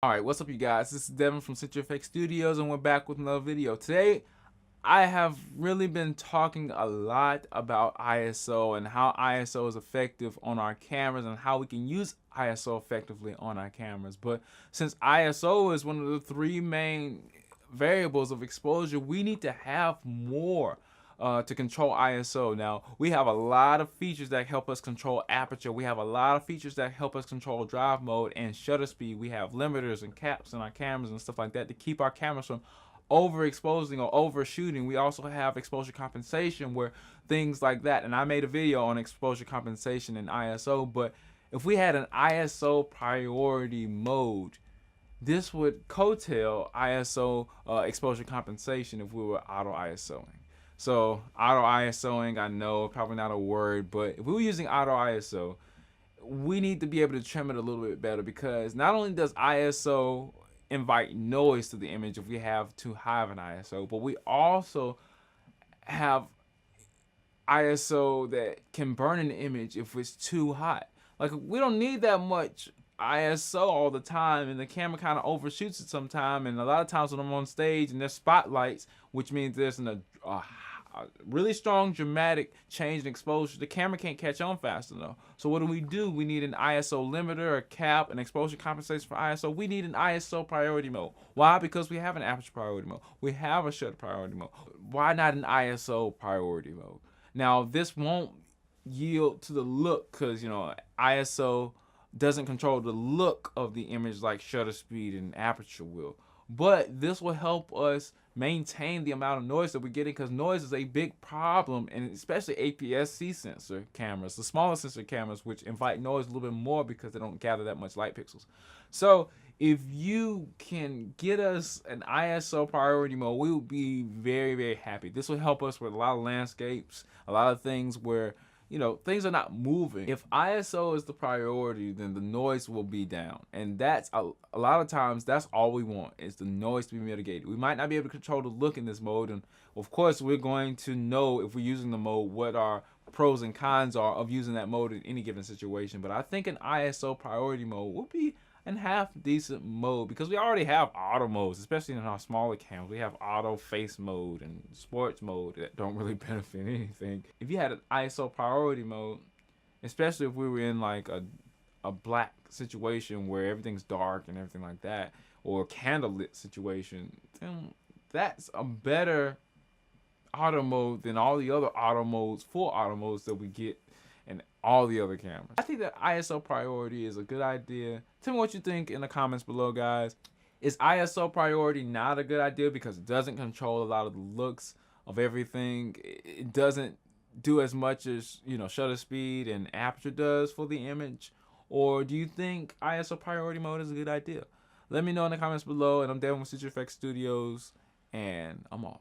Alright, what's up you guys? This is Devin from CenturyFX Studios and we're back with another video. Today, I have really been talking a lot about ISO and how ISO is effective on our cameras and how we can use ISO effectively on our cameras. But since ISO is one of the three main variables of exposure, we need to have more to control ISO. Now, we have a lot of features that help us control aperture. We have a lot of features that help us control drive mode and shutter speed. We have limiters and caps in our cameras and stuff like that to keep our cameras from overexposing or overshooting. We also have exposure compensation where things like that. And I made a video on exposure compensation in ISO, but if we had an ISO priority mode, this would coattail ISO exposure compensation if we were auto ISOing. So auto ISOing, I know, probably not a word, but if we were using auto ISO, we need to be able to trim it a little bit better, because not only does ISO invite noise to the image if we have too high of an ISO, but we also have ISO that can burn an image if it's too hot. Like, we don't need that much ISO all the time, and the camera kind of overshoots it sometimes. And a lot of times when I'm on stage and there's spotlights, which means there's a really strong dramatic change in exposure, the camera can't catch on fast enough. So what do? We need an ISO limiter, a cap, an exposure compensation for ISO. We need an ISO priority mode. Why? Because we have an aperture priority mode. We have a shutter priority mode. Why not an ISO priority mode? Now, this won't yield to the look, because ISO doesn't control the look of the image like shutter speed and aperture will. But this will help us maintain the amount of noise that we're getting, because noise is a big problem, and especially APS-C sensor cameras, the smaller sensor cameras, which invite noise a little bit more because they don't gather that much light pixels. So if you can get us an ISO priority mode, we will be very, very happy. This will help us with a lot of landscapes, a lot of things where things are not moving. If ISO is the priority, then the noise will be down. And that's a lot of times, that's all we want, is the noise to be mitigated. We might not be able to control the look in this mode. And of course, we're going to know, if we're using the mode, what our pros and cons are of using that mode in any given situation. But I think an ISO priority mode will be a half decent mode, because we already have auto modes, especially in our smaller cameras. We have auto face mode and sports mode that don't really benefit anything. If you had an ISO priority mode, especially if we were in like a black situation where everything's dark and everything like that, or a candlelit situation, then that's a better auto mode than all the other auto modes, full auto modes that we get and all the other cameras. I think that ISO priority is a good idea. Tell me what you think in the comments below, guys. Is ISO priority not a good idea because it doesn't control a lot of the looks of everything? It doesn't do as much as shutter speed and aperture does for the image? Or do you think ISO priority mode is a good idea? Let me know in the comments below. And I'm Devin with CenturyFX Studios, and I'm off.